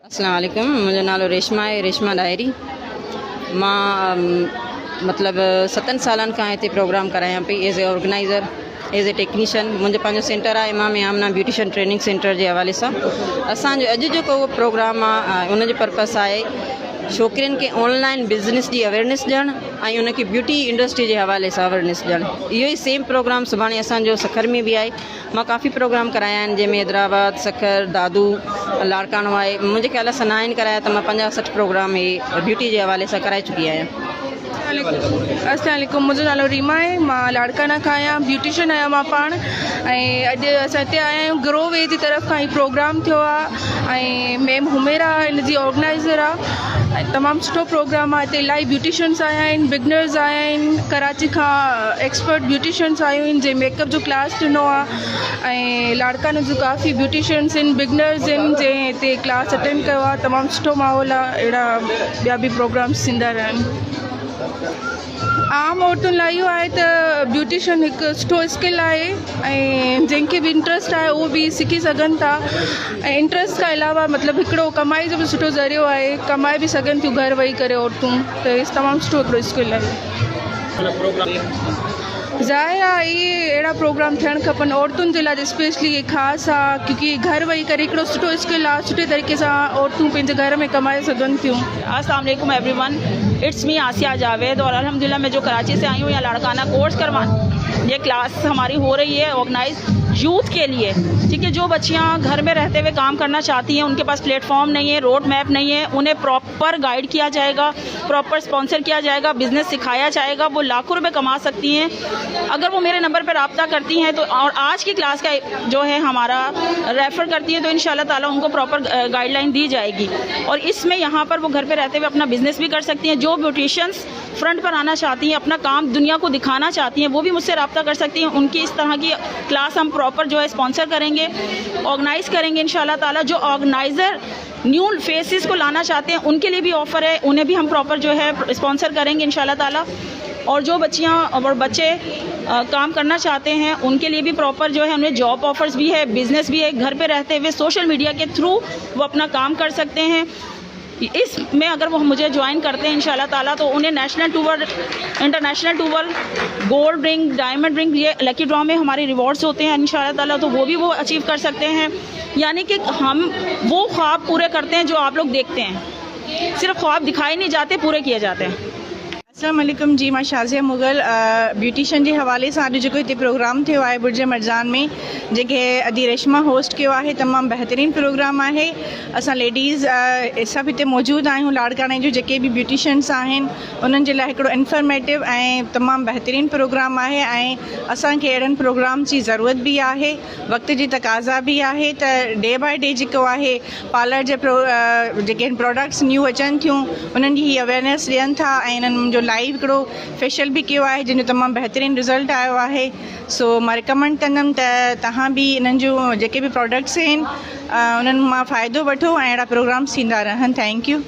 अस्सलाम वालेकुम। मुंहिंजो नालो रेशमा आहे, रेशमा डायरी। मां मतिलबु 7 सालनि खां हिते प्रोग्राम करायां पई as a organiser, as a technician. मुंहिंजो पंहिंजो सेंटर आहे इमाम आमना ब्यूटिशियन ट्रेनिंग सेंटर जे हवाले सां। असांजो अॼु जेको प्रोग्राम आहे उनजो पर्पस आहे छोकिरियुनि खे ऑनलाइन बिज़नेस जी अवेयरनेस ॾियणु ऐं उनखे ब्यूटी इंडस्ट्री जे हवाले सां अवेयरनेस ॾियणु। इहो ई सेम प्रोग्राम सुभाणे असांजो सखर में बि आहे। मां काफ़ी प्रोग्राम कराया आहिनि जंहिंमें हैदराबाद, सखर, दादू, लाड़काणो आहे। मुंहिंजे ख्याल सां 9 कराया त मां 50-60 प्रोग्राम इहे ब्यूटी जे हवाले सां कराए चुकी आहियां। अस्सलाम वालेकुम। मुंहिंजो नालो रीमा आहे, मां लाड़काना खां आहियां, ब्यूटिशियन आहियां मां पाण। ऐं अॼु असां हिते आया आहियूं ग्रो वे जी तरफ़ खां ही प्रोग्राम थियो आहे ऐं मैम हुमेरा हिन जी ऑर्गेनाइज़र आहे। ऐं तमामु सुठो प्रोग्राम आहे। हिते इलाही ब्यूटिशियंस आया आहिनि, बिगनर्स आया आहिनि, कराची खां एक्सपर्ट ब्यूटिशियंस आयूं आहिनि जंहिं मेकअप जो क्लास ॾिनो आहे। ऐं लाड़काना जूं काफ़ी ब्यूटिशियंस आहिनि, बिगनर्स आहिनि जंहिं हिते क्लास अटेंड कयो आहे। तमामु सुठो माहौल आहे। अहिड़ा ॿिया बि प्रोग्राम्स थींदा रहनि। आम औरतुनि लाइ इहो आहे त ब्यूटिशियन हिकु सुठो स्किल आहे ऐं जंहिंखे बि इंट्रस्ट आहे उहो बि सिखी सघनि था। ऐं इंट्रस्ट खां अलावा मतिलबु हिकिड़ो कमाई जो बि सुठो ज़रियो आहे, कमाए बि सघनि थियूं घरु वेही करे औरतूं। त इहो तमामु सुठो हिकिड़ो स्किल आहे। ज़ाहिर आहे इहे अहिड़ा प्रोग्राम थियणु खपनि औरतुनि जे लाइ स्पेशली। इहे ख़ासि आहे क्योंकि घरु वेही करे हिकिड़ो सुठो स्किल आहे, सुठे तरीक़े सां औरतूं पंहिंजे घर में कमाए सघनि थियूं। अस्सलाम वालेकुम एवरीवन, इट्स मी आसिया जावेद। और अल्हम्दुलिल्लाह मैं जो कराची से आई हूँ, यहाँ लाड़काना कोर्स करवाने ये क्लास हमारी हो रही है ऑर्गेनाइज यूथ के लिए। ठीक है, जो बच्चियाँ घर में रहते हुए काम करना चाहती हैं, उनके पास प्लेटफॉर्म नहीं है, रोड मैप नहीं है, उन्हें प्रॉपर गाइड किया जाएगा, प्रॉपर स्पॉन्सर किया जाएगा, बिजनेस सिखाया जाएगा। वो लाखों रुपए कमा सकती हैं अगर वो मेरे नंबर पर रब्ता करती हैं तो। और आज की क्लास का जो है हमारा रेफ़र करती है तो इंशाल्लाह ताला उनको प्रॉपर गाइडलाइन दी जाएगी। और इसमें यहाँ पर वो घर पर रहते हुए अपना बिजनेस भी कर सकती हैं। जो ब्यूटिशियंस फ्रंट पर आना चाहती हैं, अपना काम दुनिया को दिखाना चाहती हैं, वो भी मुझसे रब्ता कर सकती हैं। उनकी इस तरह की क्लास हम प्रॉपर जो है स्पॉन्सर करेंगे, ऑर्गेनाइज़ करेंगे इंशाल्लाह ताला। जो ऑर्गेनाइज़र न्यू फेसेस को लाना चाहते हैं उनके लिए भी ऑफ़र है, उन्हें भी हम प्रॉपर जो है स्पॉन्सर करेंगे इंशाल्लाह ताला। और जो बच्चियाँ और बच्चे काम करना चाहते हैं उनके लिए भी प्रॉपर जो है उन्हें जॉब ऑफर्स भी है, बिज़नेस भी है। घर पे रहते हुए सोशल मीडिया के थ्रू वो अपना काम कर सकते हैं। इसमें अगर वो मुझे ज्वाइन करते हैं इंशाल्लाह ताला तो उन्हें national tour, international tour, gold ring, diamond ring, ये लकी ड्रॉ में हमारे रिवॉर्ड्स होते हैं इंशाल्लाह ताला, तो वो भी वो अचीव कर सकते हैं। यानी कि हम वो ख्वाब पूरे करते हैं जो आप लोग देखते हैं। सिर्फ ख्वाब दिखाए नहीं जाते, पूरे किए जाते हैं। अस्सलाम वालेकुम जी, मां शाज़िया मुग़ल ब्यूटिशियन जे हवाले सां अॼु जेको हिते प्रोग्राम थियो आहे बुर्ज मरजान में, जेके अदी रेशमा होस्ट कयो आहे, तमामु बहितरीनु प्रोग्राम आहे। असां लेडीज़ सभु हिते मौजूदु आहियूं। लाड़काने जूं जेके बि ब्यूटिशियंस आहिनि उन्हनि जे लाइ हिकिड़ो इंफॉर्मेटिव ऐं तमामु बहितरीनु प्रोग्राम आहे। ऐं असांखे अहिड़नि प्रोग्राम जी ज़रूरत बि आहे, वक़्त जी तक़ाज़ा बि आहे त डे बाय डे जेको आहे पार्लर जे जेके प्रोडक्ट्स न्यू अचनि थियूं उन्हनि जी अवेयरनेस ॾियनि था। ऐं इन्हनि जो लाइव हिकिड़ो फेशियल बि कयो आहे जंहिंजो तमामु बहितरीनु रिज़ल्ट आयो आहे। सो मां रिकमेंड कंदमि त तव्हां बि इन्हनि जूं जेके बि प्रोडक्ट्स आहिनि उन्हनि मां फ़ाइदो वठो ऐं अहिड़ा प्रोग्राम्स थींदा रहनि। Thank U.